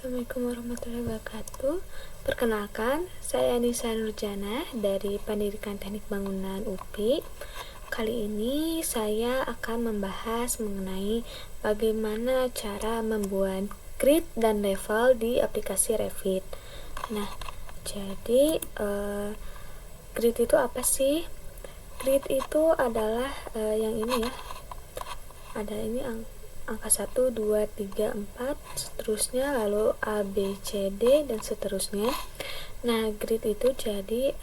Assalamualaikum warahmatullahi wabarakatuh. Perkenalkan, saya Anissa Nurjana dari Pendidikan Teknik Bangunan UPI. Kali ini saya akan membahas mengenai bagaimana cara membuat grid dan level di aplikasi Revit. Nah, jadi grid itu apa sih? Grid itu adalah yang ini ya. Ada ini angka 1, 2, 3, 4 seterusnya, lalu A, B, C, D dan seterusnya. Nah, grid itu jadi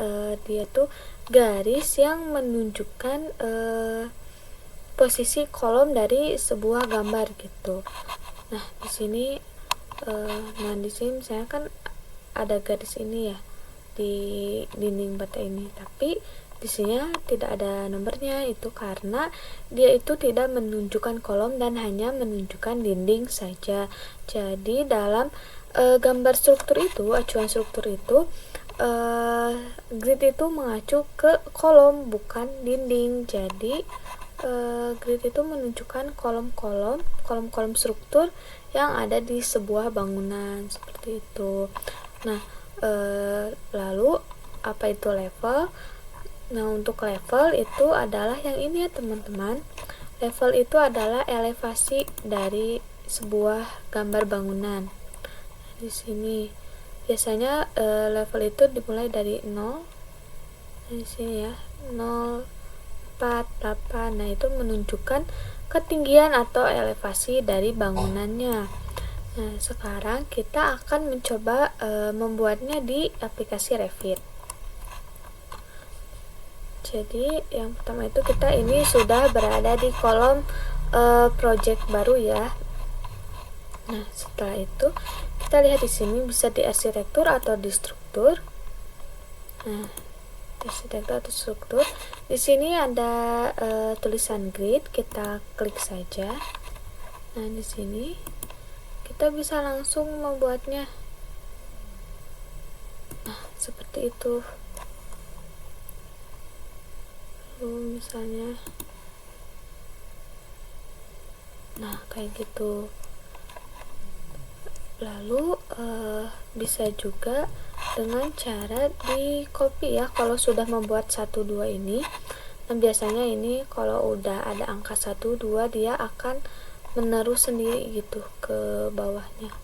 dia tuh garis yang menunjukkan posisi kolom dari sebuah gambar gitu. Nah, di sini misalnya kan ada garis ini ya di dinding bata ini, tapi di sini tidak ada nomornya. Itu karena dia itu tidak menunjukkan kolom dan hanya menunjukkan dinding saja. Jadi dalam gambar struktur itu, acuan struktur itu, grid itu mengacu ke kolom bukan dinding. Jadi grid itu menunjukkan kolom-kolom struktur yang ada di sebuah bangunan seperti itu. Nah, lalu apa itu level? Nah, untuk level itu adalah yang ini ya teman-teman. Level itu adalah elevasi dari sebuah gambar bangunan. Di sini biasanya level itu dimulai dari 0. Di sini ya, 0, 4, 8. Nah, itu menunjukkan ketinggian atau elevasi dari bangunannya. Nah, sekarang kita akan mencoba membuatnya di aplikasi Revit. Jadi yang pertama itu kita ini sudah berada di kolom project baru ya. Nah, setelah itu kita lihat di sini bisa di arsitektur atau di struktur. Nah, di arsitektur atau struktur. Di sini ada tulisan grid, kita klik saja. Nah, di sini kita bisa langsung membuatnya. Nah, seperti itu. Misalnya nah kayak gitu. Lalu bisa juga dengan cara di copy ya kalau sudah membuat 1, 2 ini. Nah, biasanya ini kalau udah ada angka 1, 2 dia akan menerus sendiri gitu ke bawahnya.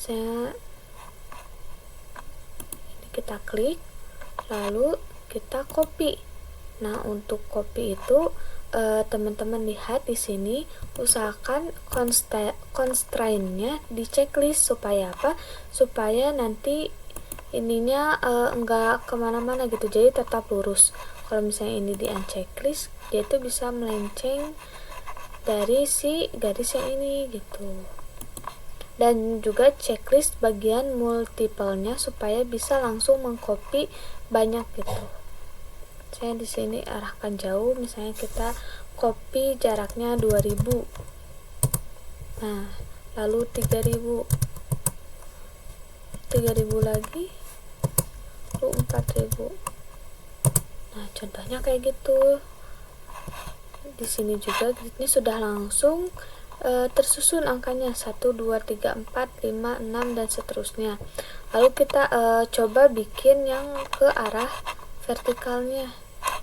Ini kita klik lalu kita copy. Nah, untuk copy itu teman-teman lihat di sini, usahakan constraint-nya di checklist supaya apa? Supaya nanti ininya enggak kemana-mana gitu, jadi tetap lurus. Kalau misalnya ini di unchecklist, dia itu bisa melenceng dari si garis yang ini gitu. Dan juga checklist bagian multiple-nya supaya bisa langsung mengcopy banyak gitu. Saya di sini arahkan jauh, misalnya kita copy jaraknya 2000. Nah, lalu 3000 lagi, lalu 4000. Nah, contohnya kayak gitu. Di sini juga gridnya sudah langsung tersusun angkanya 1, 2, 3, 4, 5, 6 dan seterusnya. Lalu kita coba bikin yang ke arah vertikalnya.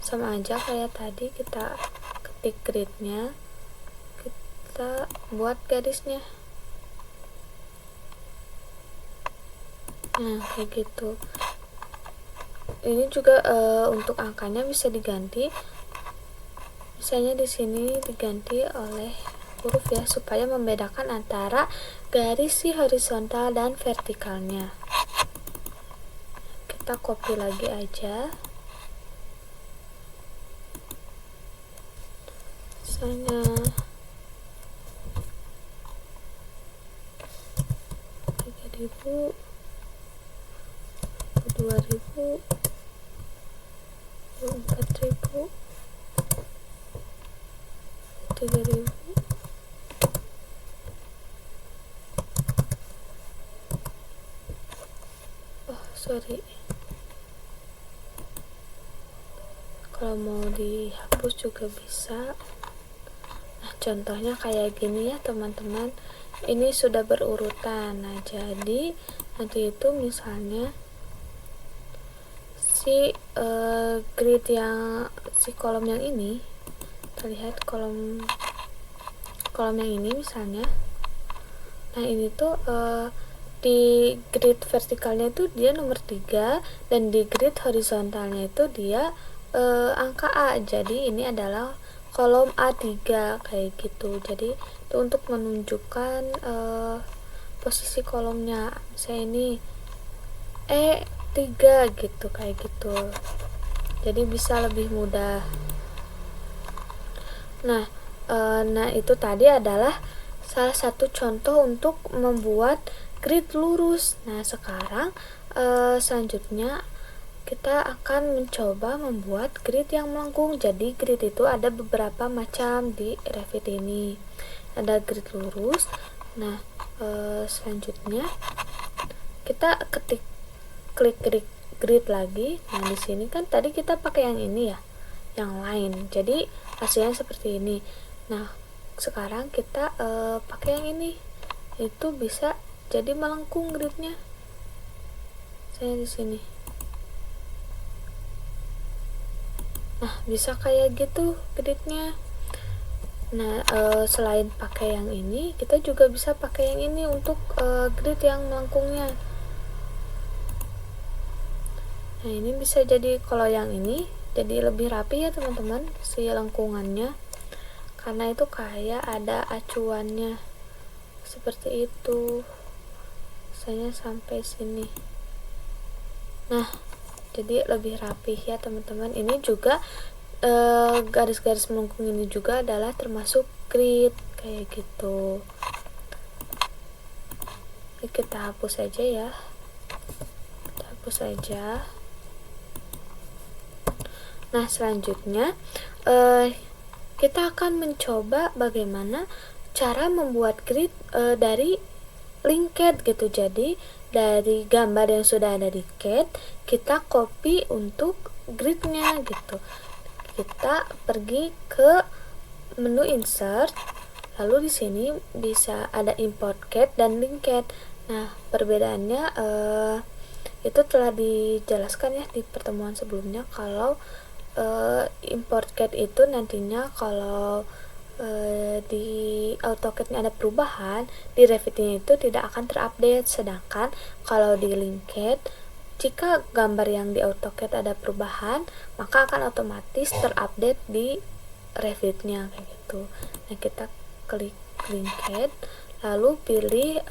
Sama aja kayak tadi, kita ketik gridnya, kita buat garisnya. Nah, kayak gitu. Ini juga untuk angkanya bisa diganti. Misalnya di sini diganti oleh huruf ya, supaya membedakan antara garis si horizontal dan vertikalnya. Kita copy lagi aja. Misalnya 3000, 2000, 4000, 3000. Sorry, kalau mau dihapus juga bisa. Nah, contohnya kayak gini ya teman-teman, ini sudah berurutan. Nah jadi nanti itu misalnya si grid yang si kolom yang ini, terlihat kolom yang ini misalnya. Nah ini tuh di grid vertikalnya itu dia nomor 3, dan di grid horizontalnya itu dia angka A. Jadi ini adalah kolom A3 kayak gitu. Jadi itu untuk menunjukkan posisi kolomnya. Misalnya ini E3 gitu, kayak gitu. Jadi bisa lebih mudah. Nah, itu tadi adalah salah satu contoh untuk membuat grid lurus. Nah, sekarang selanjutnya kita akan mencoba membuat grid yang melengkung. Jadi grid itu ada beberapa macam di Revit ini. Ada grid lurus. Nah, selanjutnya kita klik grid lagi. Nah, di sini kan tadi kita pakai yang ini ya, yang lain. Jadi hasilnya seperti ini. Nah, sekarang kita pakai yang ini. Itu bisa jadi melengkung gridnya. Saya di sini. Nah, bisa kayak gitu gridnya. Nah, selain pakai yang ini, kita juga bisa pakai yang ini untuk grid yang melengkungnya. Nah, ini bisa jadi, kalau yang ini jadi lebih rapi ya teman-teman, si lengkungannya, karena itu kayak ada acuannya seperti itu. Misalnya sampai sini. Nah, jadi lebih rapih ya teman-teman. Ini juga garis-garis melengkung ini juga adalah termasuk grid kayak gitu. Ini kita hapus aja ya. Kita hapus aja. Nah, selanjutnya kita akan mencoba bagaimana cara membuat grid dari linked gitu. Jadi dari gambar yang sudah ada di CAD, kita copy untuk gridnya gitu. Kita pergi ke menu insert, lalu di sini bisa ada import CAD dan linked. Nah, perbedaannya itu telah dijelaskan ya di pertemuan sebelumnya. Kalau import CAD itu nantinya kalau di AutoCAD-nya ada perubahan, di Revit-nya itu tidak akan terupdate. Sedangkan kalau di linked, jika gambar yang di AutoCAD ada perubahan, maka akan otomatis terupdate di Revit-nya kayak gitu. Nah, kita klik linked, lalu pilih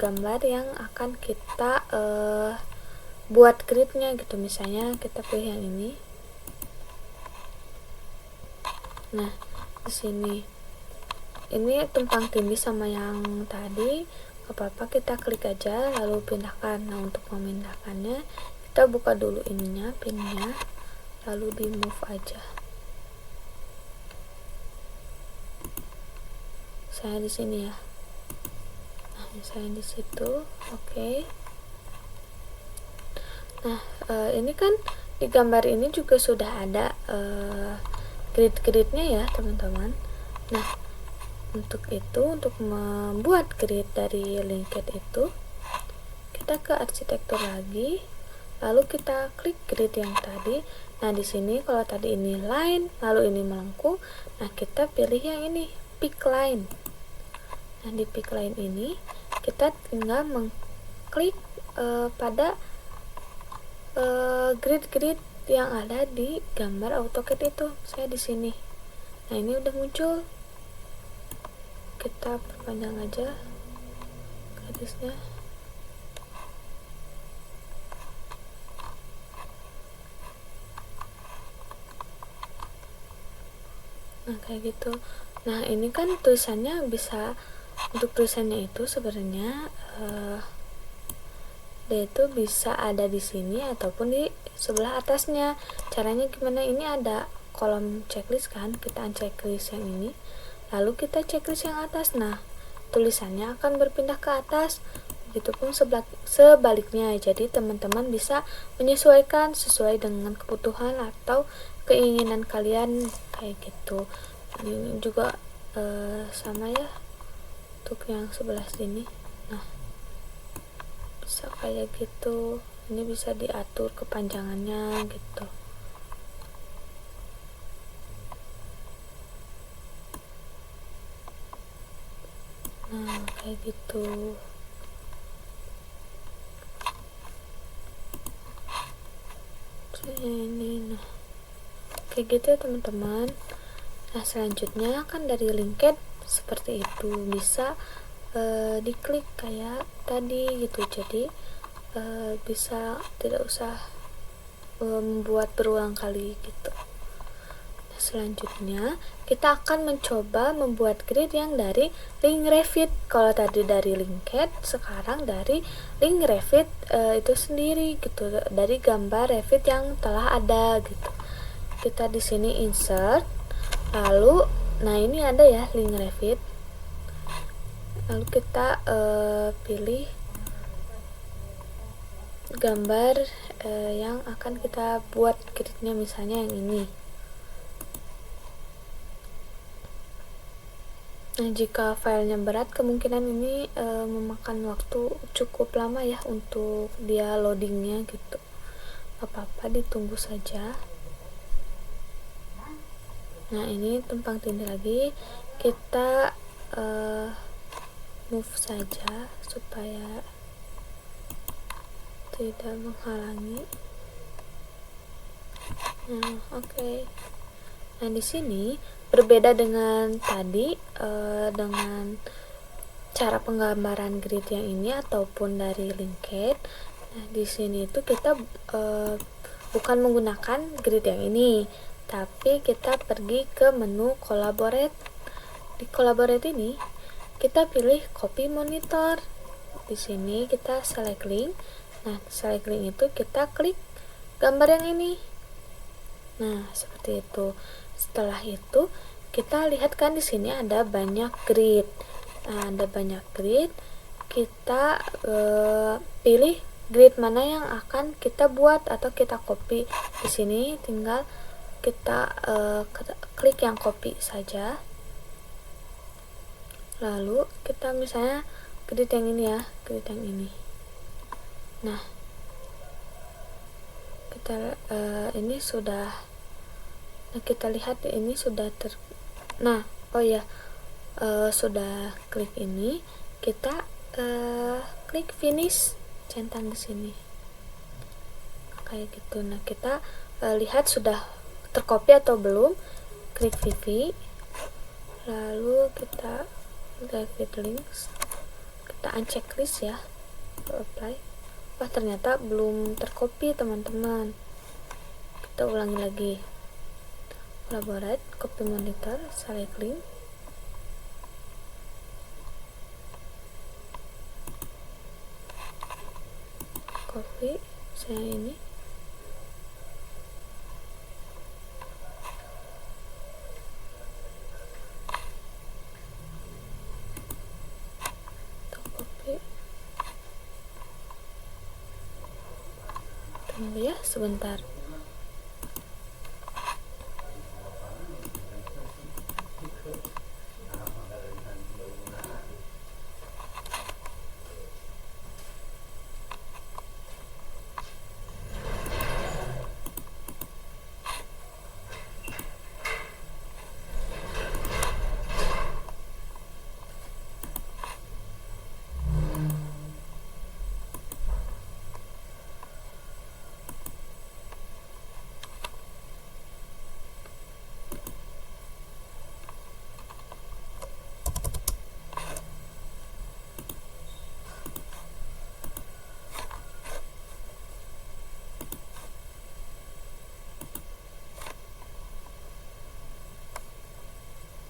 gambar yang akan kita buat gridnya gitu. Misalnya kita pilih yang ini. Nah, di sini ini tumpang tindih sama yang tadi, gak apa-apa, kita klik aja lalu pindahkan. Nah, untuk memindahkannya kita buka dulu ininya, pinnya, lalu di move aja. Saya di sini ya. Nah, misalnya di situ, oke. Nah, ini kan di gambar ini juga sudah ada grid-gridnya ya teman-teman. Nah, untuk membuat grid dari linked itu, kita ke arsitektur lagi, lalu kita klik grid yang tadi. Nah, di sini kalau tadi ini line, lalu ini melengkung, nah kita pilih yang ini, pick line. Nah, di pick line ini kita tinggal mengklik pada grid-grid yang ada di gambar AutoCAD itu. Saya di sini. Nah, ini udah muncul. Kita perpanjang aja garisnya. Nah, kayak gitu. Nah, ini kan tulisannya bisa, untuk tulisannya itu sebenarnya dia itu bisa ada di sini ataupun di sebelah atasnya. Caranya gimana? Ini ada kolom checklist kan, kita unchecklist yang ini, lalu kita checklist yang atas. Nah, tulisannya akan berpindah ke atas. Begitupun sebaliknya. Jadi teman-teman bisa menyesuaikan sesuai dengan kebutuhan atau keinginan kalian kayak gitu. Ini juga sama ya untuk yang sebelah sini. Nah, bisa kayak gitu. Ini bisa diatur kepanjangannya gitu. Nah, kayak gitu. Ini, nah, kayak gitu ya teman-teman. Nah, selanjutnya kan dari linked seperti itu, bisa diklik kayak tadi gitu. Jadi bisa tidak usah membuat berulang kali gitu. Nah, selanjutnya kita akan mencoba membuat grid yang dari link Revit. Kalau tadi dari linked, sekarang dari link Revit itu sendiri gitu, dari gambar Revit yang telah ada gitu. Kita di sini insert, lalu nah ini ada ya link Revit, lalu kita pilih gambar yang akan kita buat gridnya, misalnya yang ini. Nah, jika filenya berat, kemungkinan ini memakan waktu cukup lama ya untuk dia loadingnya gitu. Apa-apa, ditunggu saja. Nah, ini tumpang tindih lagi, kita move saja supaya tidak menghalangi. Nah, oke. Nah, di sini berbeda dengan tadi, dengan cara penggambaran grid yang ini ataupun dari linked. Nah, di sini itu kita bukan menggunakan grid yang ini, tapi kita pergi ke menu collaborate. Di collaborate ini kita pilih copy monitor. Di sini kita select link. Nah, select link itu kita klik gambar yang ini. Nah, seperti itu. Setelah itu kita lihat kan di sini ada banyak grid. Nah, ada banyak grid. Kita pilih grid mana yang akan kita buat atau kita copy. Di sini tinggal kita klik yang copy saja. Lalu kita misalnya grid yang ini ya, grid yang ini. Nah, kita ini sudah, nah kita lihat ini sudah nah, oh ya, sudah klik ini, kita klik finish, centang di sini kayak gitu. Nah, kita lihat sudah tercopy atau belum, klik VV, lalu kita Revit links, kita uncheck list ya, apply. Wah, ternyata belum tercopy teman-teman. Kita ulangi lagi, collaborate, copy monitor, select link, copy saya ini, copy. Tunggu ya sebentar.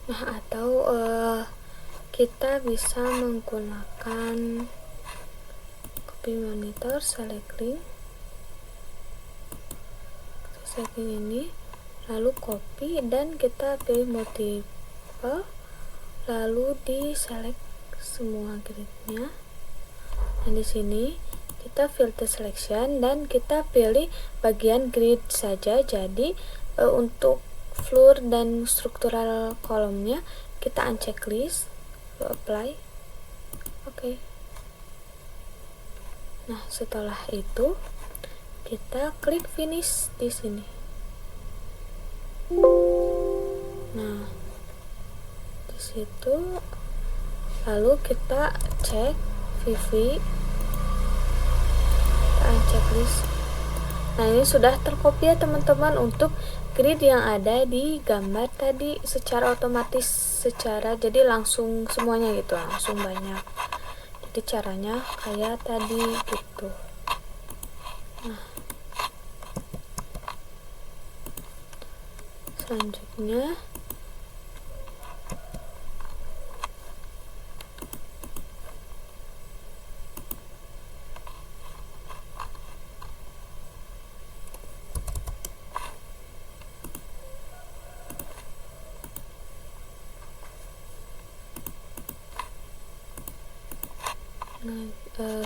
Nah, atau kita bisa menggunakan copy monitor, select link, ini, lalu copy dan kita pilih multiple, lalu di select semua gridnya. Dan di sini kita filter selection dan kita pilih bagian grid saja. Jadi untuk floor dan struktural kolomnya kita uncheck list, apply. Oke. Nah, setelah itu kita klik finish di sini. Nah, di situ lalu kita cek VV, kita uncheck list. Nah, ini sudah terkopi ya teman-teman untuk grid yang ada di gambar tadi secara otomatis, jadi langsung semuanya gitu, langsung banyak. Jadi caranya kayak tadi gitu. Nah, selanjutnya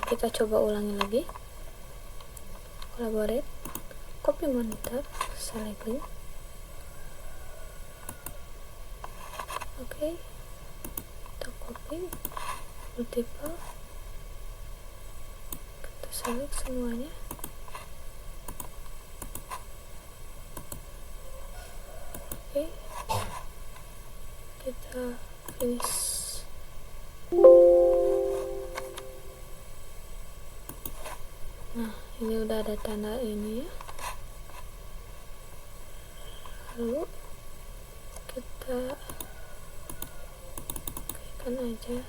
kita coba ulangi lagi. Collaborate, copy monitor, select link. Oke, kita copy multiple, kita select semuanya. Oke, kita finish. Nah, ini udah ada tanda ini ya. Lalu kita klikkan aja.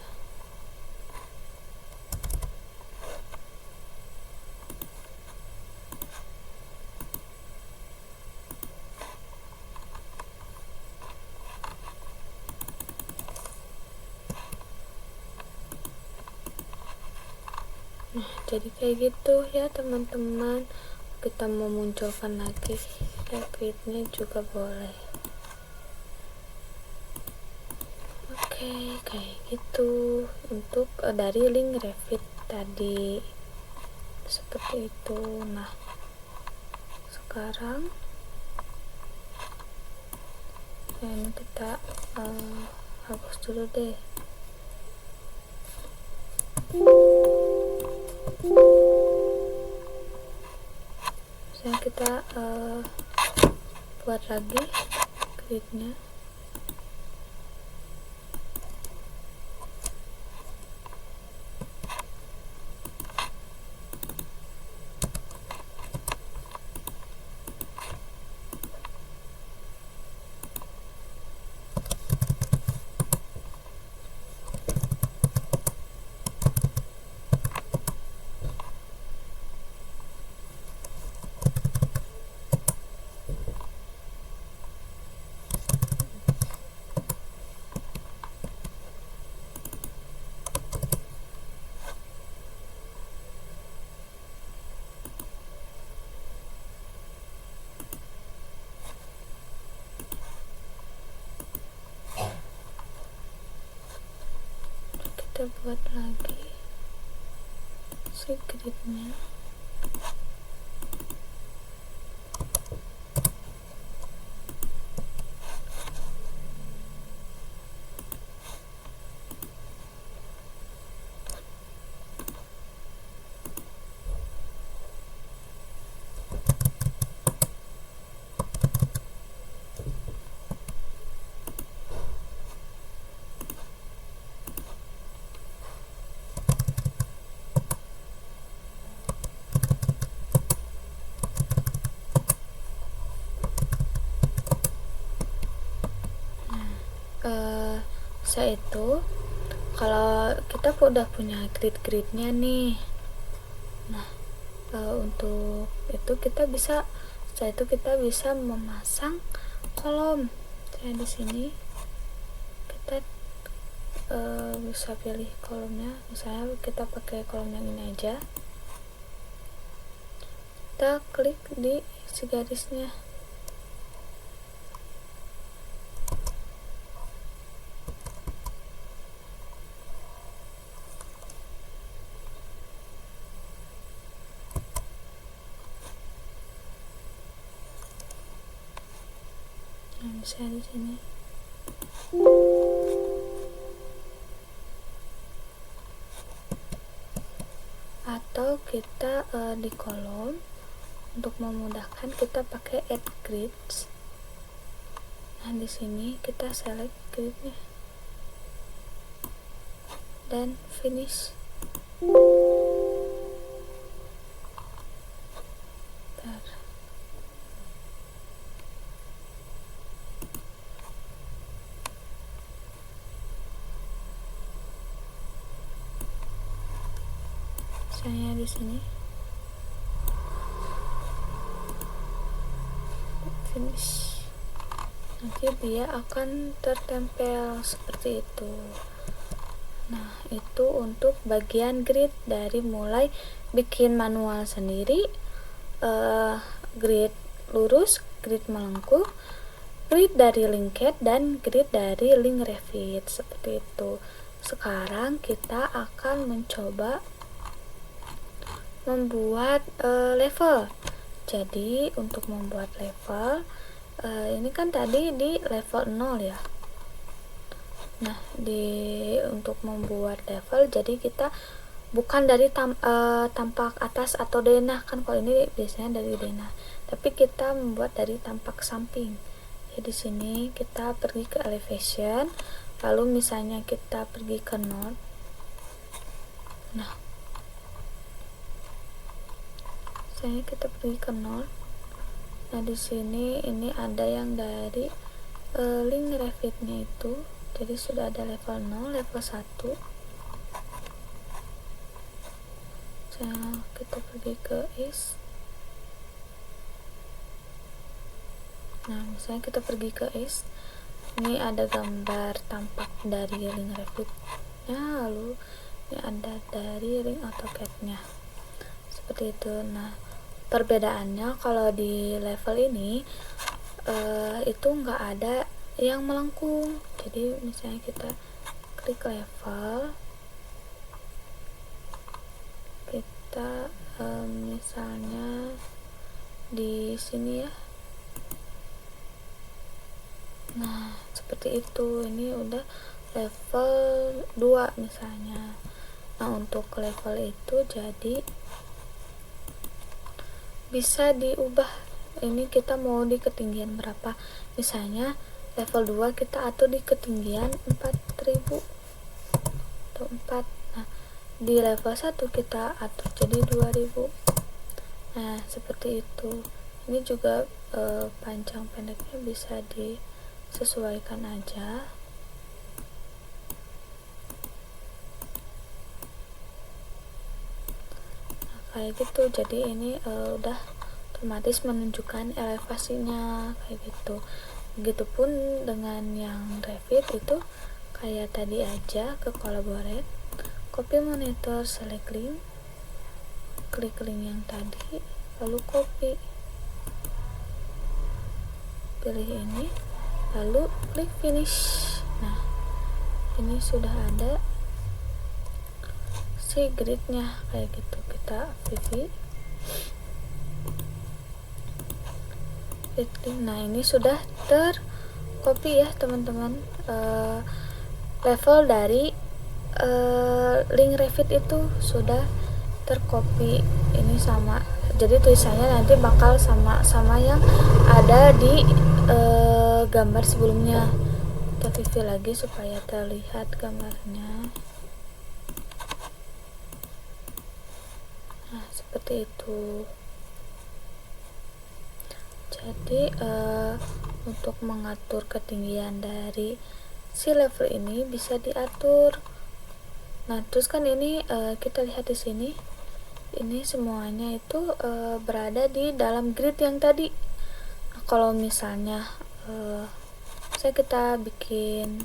Nah, jadi kayak gitu ya teman-teman. Kita memunculkan lagi gridnya juga boleh. Oke, kayak gitu untuk dari link Revit tadi, seperti itu. Nah, sekarang ini kita hapus dulu deh. Misalnya kita buat lagi gridnya. Kita buat lagi si gridnya. Saya itu kalau kita udah punya grid-gridnya nih, nah untuk itu kita bisa, setelah itu kita bisa memasang kolom. Saya di sini kita bisa pilih kolomnya, misalnya kita pakai kolom yang ini aja, kita klik di si garisnya. Nah, misalnya di sini atau kita di kolom. Untuk memudahkan kita pakai add grids. Nah, di sini kita select gridnya dan finish. Misalnya di sini finish, nanti dia akan tertempel seperti itu. Nah, itu untuk bagian grid, dari mulai bikin manual sendiri, grid lurus, grid melengkung, grid dari Linked, dan grid dari link Revit, seperti itu. Sekarang kita akan mencoba membuat level. Jadi untuk membuat level, ini kan tadi di level 0 ya. Nah, untuk membuat level, jadi kita bukan dari tampak atas atau denah, kan kalau ini biasanya dari denah, tapi kita membuat dari tampak samping. Jadi di sini kita pergi ke elevation, lalu misalnya kita pergi ke node. Nah, misalnya kita pergi ke node. Nah, di sini ini ada yang dari link Revit-nya itu. Jadi sudah ada level 0, level 1. Nah, kita pergi ke is. Nah, misalnya kita pergi ke is. Ini ada gambar tampak dari link Revit-nya, lalu ini ada dari link AutoCAD-nya. Seperti itu. Nah, perbedaannya kalau di level ini itu nggak ada yang melengkung. Jadi misalnya kita klik level, kita misalnya di sini ya. Nah, seperti itu. Ini udah level 2 misalnya. Nah, untuk level itu jadi bisa diubah. Ini kita mau di ketinggian berapa, misalnya level 2 kita atur di ketinggian 4000 atau 4. Nah, di level 1 kita atur jadi 2000. Nah, seperti itu. Ini juga panjang pendeknya bisa disesuaikan aja. Nah, kayak gitu. Jadi ini udah otomatis menunjukkan elevasinya kayak gitu. Begitupun dengan yang Revit itu kayak tadi aja, ke collaborate, copy monitor, select link, klik link yang tadi, lalu copy, pilih ini, lalu klik finish. Nah, ini sudah ada si gridnya kayak gitu. Kita VV. Nah, ini sudah tercopy ya teman-teman, level dari link Revit itu sudah tercopy. Ini sama, jadi tulisannya nanti bakal sama yang ada di gambar sebelumnya. Kita VV lagi supaya terlihat gambarnya. Nah, seperti itu. Jadi untuk mengatur ketinggian dari si level ini bisa diatur. Nah, terus kan ini kita lihat di sini, ini semuanya itu berada di dalam grid yang tadi. Nah, kalau misalnya kita bikin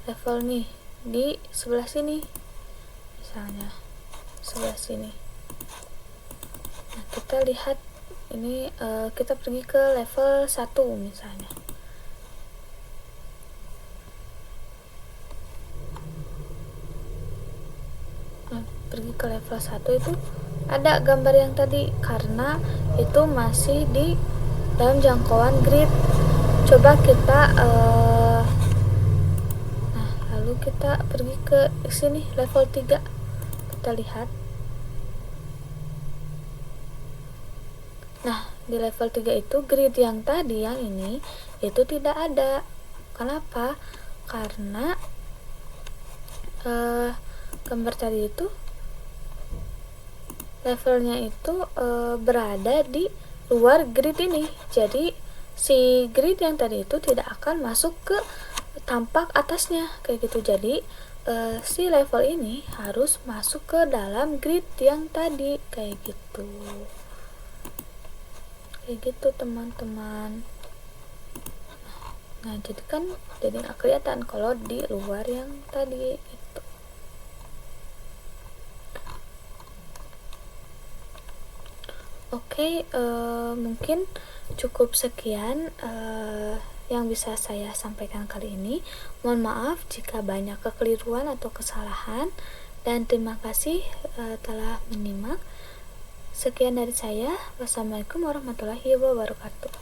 level nih di sebelah sini, misalnya sebelah sini. Nah, kita lihat ini kita pergi ke level 1 misalnya. Nah, pergi ke level 1 itu ada gambar yang tadi, karena itu masih di dalam jangkauan grid. Coba kita nah, lalu kita pergi ke sini level 3. Kita lihat Nah, di level 3 itu grid yang tadi, yang ini, itu tidak ada. Kenapa? Karena gambar tadi itu levelnya itu berada di luar grid ini. Jadi si grid yang tadi itu tidak akan masuk ke tampak atasnya kayak gitu. Jadi si level ini harus masuk ke dalam grid yang tadi kayak gitu. Kayak gitu teman-teman. Nah, jadi kan jadi nggak kelihatan kalau di luar yang tadi gitu. Oke, mungkin cukup sekian yang bisa saya sampaikan kali ini. Mohon maaf jika banyak kekeliruan atau kesalahan, dan terima kasih telah menyimak. Sekian dari saya. Wassalamualaikum warahmatullahi wabarakatuh.